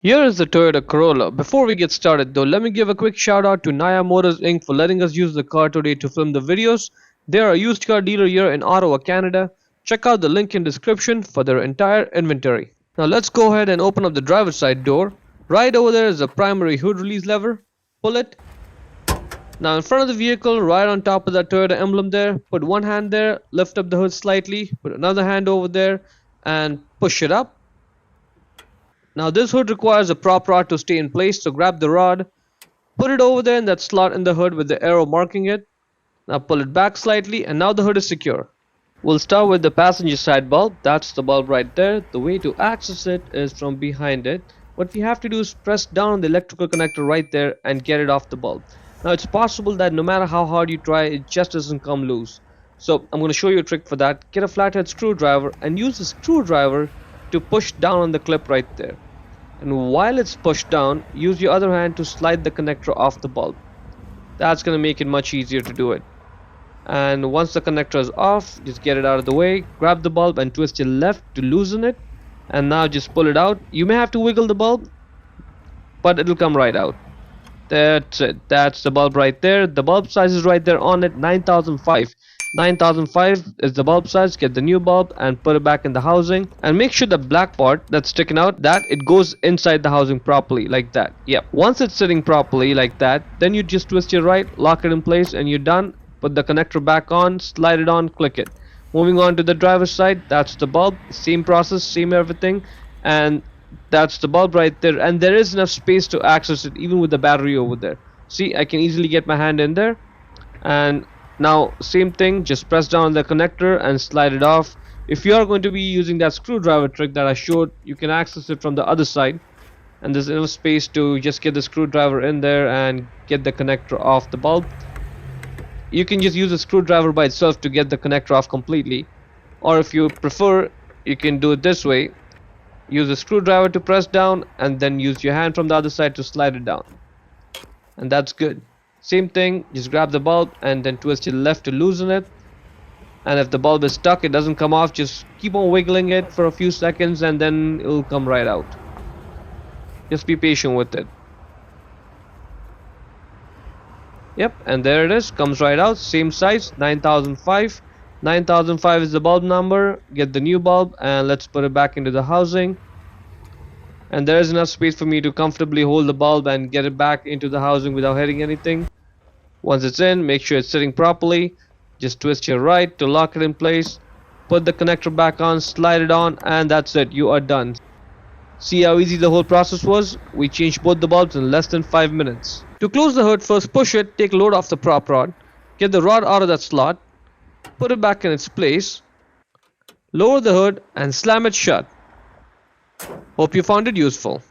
Here is the Toyota Corolla. Before we get started though, let me give a quick shout out to Naya Motors Inc. for letting us use the car today to film the videos. They are a used car dealer here in Ottawa, Canada. Check out the link in description for their entire inventory. Now let's go ahead and open up the driver's side door. Right over there is the primary hood release lever. Pull it. Now in front of the vehicle, right on top of that Toyota emblem there, put one hand there, lift up the hood slightly, put another hand over there and push it up. Now this hood requires a prop rod to stay in place, so grab the rod, put it over there in that slot in the hood with the arrow marking it. Now pull it back slightly and now the hood is secure. We'll start with the passenger side bulb. That's the bulb right there. The way to access it is from behind it. What we have to do is press down on the electrical connector right there and get it off the bulb. Now it's possible that no matter how hard you try, it just doesn't come loose. So I'm going to show you a trick for that. Get a flathead screwdriver and use the screwdriver to push down on the clip right there. And while it's pushed down, use your other hand to slide the connector off the bulb. That's going to make it much easier to do it. And once the connector is off, just get it out of the way, grab the bulb and twist your left to loosen it, and now just pull it out. You may have to wiggle the bulb, but it'll come right out. That's it. That's the bulb right there. The bulb size is right there on it, 9005. 9005 is the bulb size. Get the new bulb and put it back in the housing, and make sure the black part that's sticking out, that it goes inside the housing properly, like that. Yep. Once it's sitting properly like that, then you just twist your right, lock it in place, and you're done. Put the connector back on, slide it on, click it. Moving on to the driver's side, that's the bulb. Same process, same everything, and that's the bulb right there. And there is enough space to access it even with the battery over there. See, I can easily get my hand in there. And now same thing, just press down on the connector and slide it off. If you are going to be using that screwdriver trick that I showed, you can access it from the other side, and there's enough space to just get the screwdriver in there and get the connector off the bulb. You can just use a screwdriver by itself to get the connector off completely, or if you prefer, you can do it this way. Use a screwdriver to press down and then use your hand from the other side to slide it down, and that's good. Same thing, just grab the bulb and then twist your left to loosen it, and if the bulb is stuck, it doesn't come off, just keep on wiggling it for a few seconds and then it'll come right out. Just be patient with it. Yep, and there it is, comes right out, same size, 9005. 9005 is the bulb number. Get the new bulb and let's put it back into the housing. And there is enough space for me to comfortably hold the bulb and get it back into the housing without hitting anything. Once it's in, make sure it's sitting properly. Just twist your right to lock it in place. Put the connector back on, slide it on, and that's it, you are done. See how easy the whole process was? We changed both the bulbs in less than 5 minutes. To close the hood, first push it, take load off the prop rod, get the rod out of that slot, put it back in its place, lower the hood and slam it shut. Hope you found it useful.